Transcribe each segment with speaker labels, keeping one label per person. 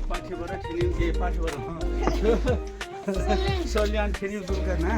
Speaker 1: पाठीबाट ठिनिङ पाठीबाट सल्यान ठिनिङ दुर्घटना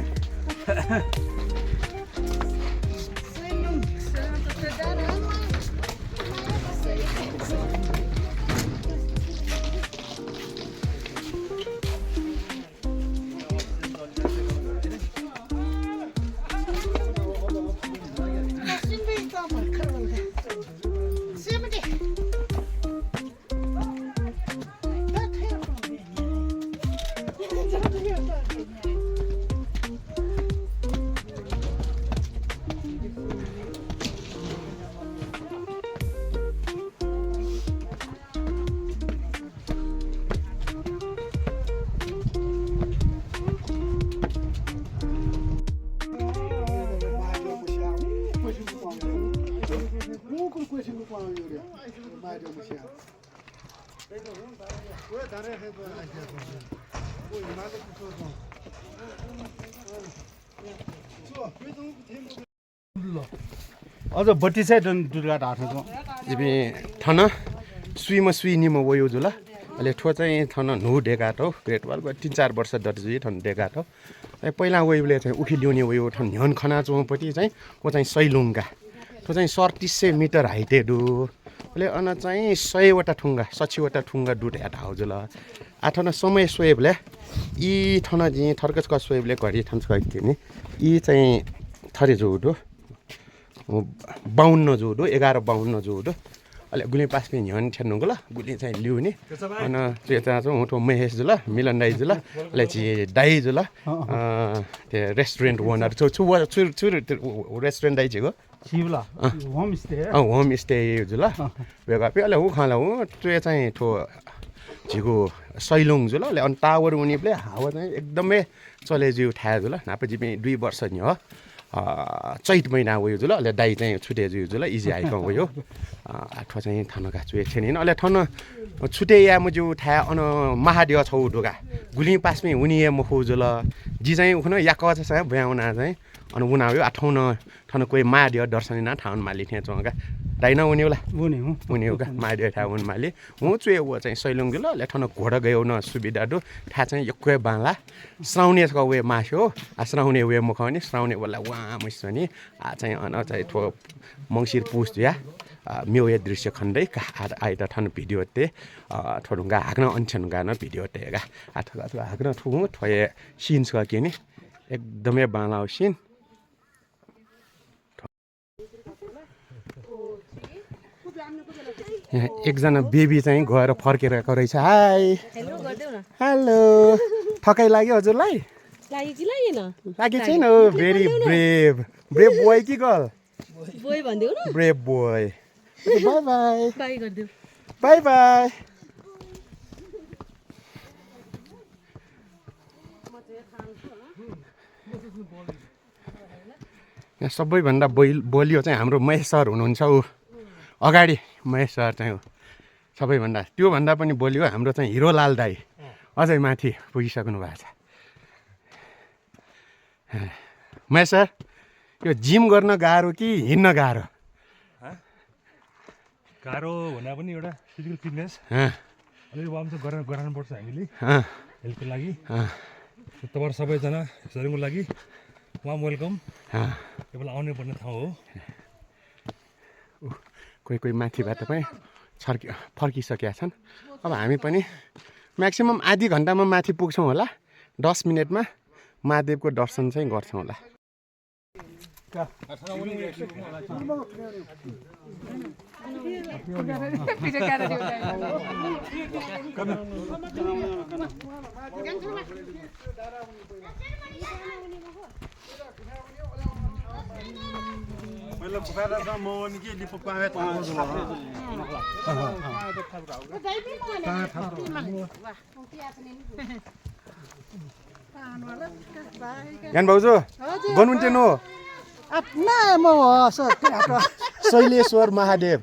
Speaker 1: अझ बत्ती चाहिँ दुर्घटना आठको
Speaker 2: इबे थन सुइम सुइ निम वयो जुल अले ठो चाहिँ थन नु डेगाटो ग्रेट वाल 3-4 वर्ष दर्जी थन डेगाटो पहिला वयोले चाहिँ उखि ल्याउने वयो थन ह्यन खना चौपट्टि चाहिँ को चाहिँ सैलुङगा ठो चाहिँ 3700 मिटर हाइटेडु अले अन चाहिँ 100 वटा ठुङ्गा 60 वटा ठुङ्गा दुट हेट हाउजुल आठन समय सोएबले ई थन जि थर्कसका सोएबले घरि थन नि ई चाहिँ थरे जोडो 52 जोडो 11-52 जोडो अहिले गुली पासमे ह्यान ठेन्नु ल गुली चाहिँ ल्याउने अनि चेता चाहिँ हुँटो महेश जुल मिलन दाइ जुल अहिले चाहिँ दाइ जुल त्यो रेस्टुरेन्ट ओनर छु रेस्टुरेन्ट दाइ चाहिँ
Speaker 1: शिवला होमस्टे
Speaker 2: होमस्टे जुल बेगा पे अहिले ऊ खाला ऊ त्यो चाहिँ ठो झिगो सैलुङ जुल अनि टावर उनीले हावा चाहिँ एकदमै चले जिउ थाहा जुल नापछि 2 वर्ष नि हो चैत महिना उयो जुल अहिले दाइ चाहिँ छुटे जिउ जुल इजी आइको उयो आठो चाहिँ थनका चुए छैन अहिले थन छुटे या मुजु थाहा अन महादेव छौ ढोका गुली पासमै हुने मुखु जुल जी चाहिँ उखन याक चाहिँ भ्याउना चाहिँ अनि उनायो आठौन थन कोही महादेव दर्शनी न ठाउन माली थिए चौका दाइ न उनी होला उनी हो का महादेव थाहा उन माली हुँ चुए ऊ चाहिँ सैलुङ जुल अहिले थन घोडा गयो न सुविधा दु थाहा चाहिँ यक्कै बाला श्राउनेको वे मासो श्राउने वे मुख नि श्राउने बोला वहाँ मुस नि चाहिँ अन चाहिँ ठो मङ्सिर पुस या म्यो या दृश्य खण्डै आइता थन भिडियो ते थोडुङ्गा हाग्न अन्छन गान भिडियो तेगा आठगा हाग्न ठु ठोए सिन्स के नि एकदमै बालाउ सिन यहाँ एकजना बेबी चाहिँ गएर फर्केको रहेछ हाई हेलो थकाइ लाग्यो हजुरलाई लागि छैन भेरी ब्रेभ ब्रेभ बोय कि girl brave boy by by by by यहाँ सबैभन्दा बलियो चाहिँ हाम्रो महेश सर हुनुहुन्छ ऊ अगाडि महेश सर चाहिँ हो सबैभन्दा त्योभन्दा पनि बलियो हाम्रो चाहिँ हिरोलाल दाई अझै माथि पुगिसक्नु भएको छ महेश सर यो जिम गर्न गाह्रो कि हिँड्न गाह्रो
Speaker 3: गाह्रो भन्दा पनि एउटा फिजिकल फिटनेस अलिकति वार्म चाहिँ गराउनुपर्छ हामीले हेल्थको लागि तपाईँ सबैजना शरीरको लागि वार्म वेलकम केवल आउनै पर्ने ठाउँ हो
Speaker 2: कोही कोही माथिबाट पनि फर्किसकेका छन् अब हामी पनि म्याक्सिमम् आधी घन्टामा माथि पुग्छौँ होला 10 मिनटमा महादेवको दर्शन चाहिँ गर्छौँ होला यान भाउजू गर्नुहुन्थ्यो नो शैलेश्वर महादेव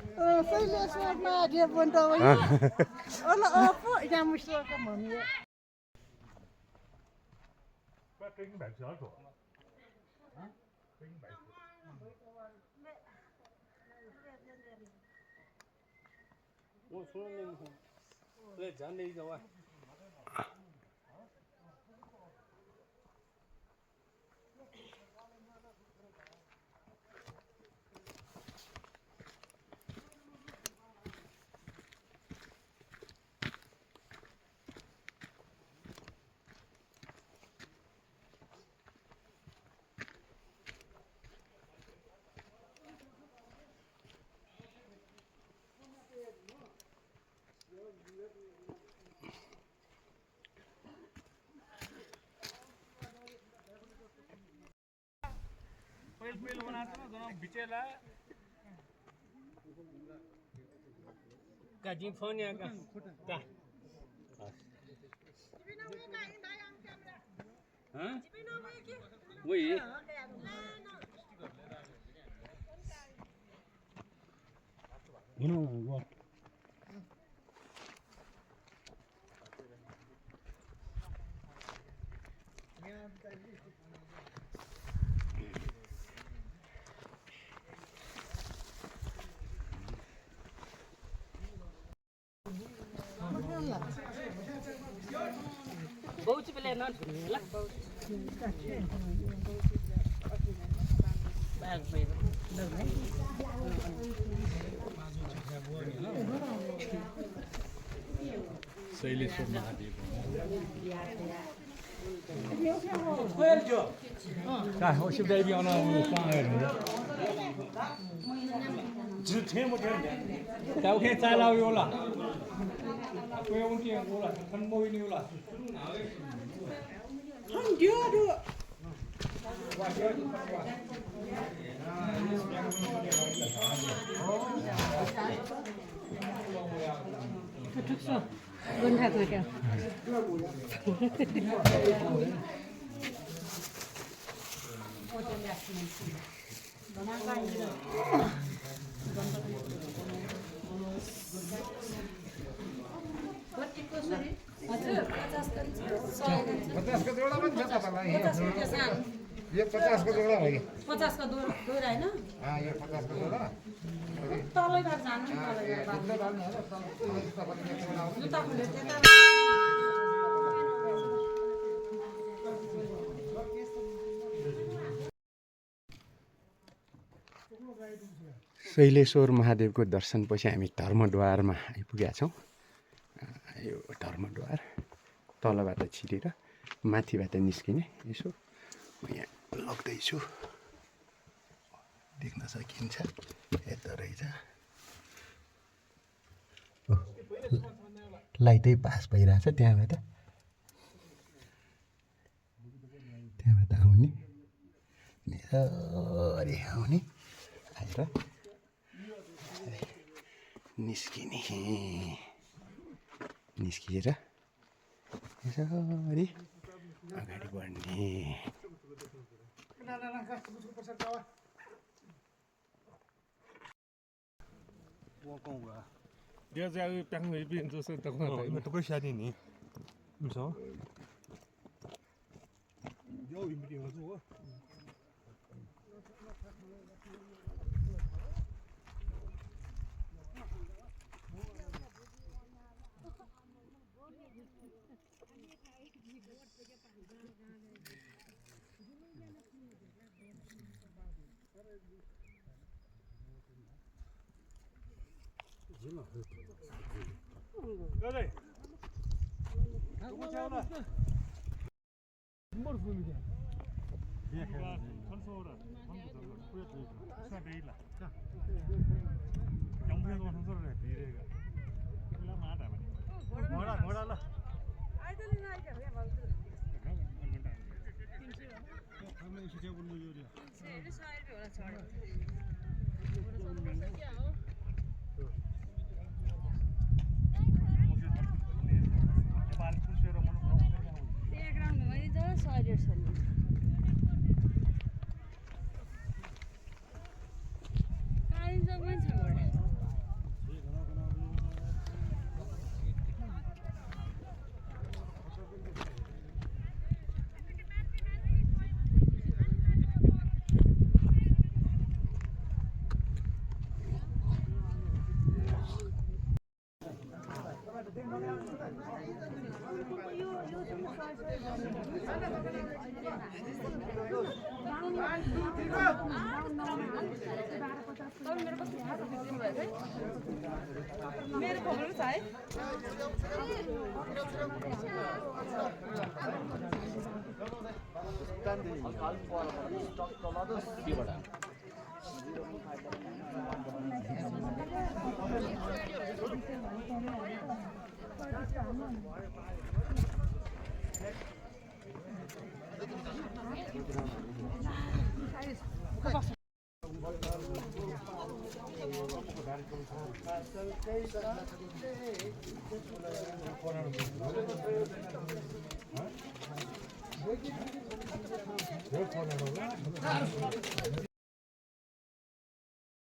Speaker 1: पहिलो बनाएको न जन बिचेला
Speaker 4: काजी फोन या का ता
Speaker 1: हाँ वही
Speaker 4: बहुत पहले ना ला बैग में
Speaker 3: शैलेश्वर महादेव 자, 10대 비하나 빵을 자, 오케이 잘 나오요라. 왜 온지 몰라. 한 모이니 올라. 한 디어도.
Speaker 5: 특수 문화 그려.
Speaker 6: यो 50 को जोडा भयो
Speaker 5: 50 को दोरा हैन
Speaker 6: यो 50 को जोडा
Speaker 5: तलै घर जानु जुत्ता खुले त्यता
Speaker 2: शैलेश्वर महादेवको दर्शनपछि हामी धर्मद्वारमा आइपुगेका छौँ। यो धर्मद्वार तलबाट छिरेर माथिबाट निस्किने यसो म यहाँ लग्दैछु देख्न सकिन्छ यता रहेछ लाइटै पास भइरहेछ त्यहाँबाट आउने अरे आउने आएर निस्किएर यसरी अगाडि बढ्ने
Speaker 3: dia jadi pang lebih itu tak nak. Itu kau siapa ni? Misal? Yo, ini dia tu. Gel. Kamu cakap. Umur pun dia. Dia kan konsolor. Sudah bela. Yang punya tu konsolor ni dia. Lama ada mana? Moda lah. Ada ni nak kerja bagus. Kamu isi dia pun boleh dia. Saya saya be orang cakap.
Speaker 5: मेरो खोक्रो छ है
Speaker 3: यो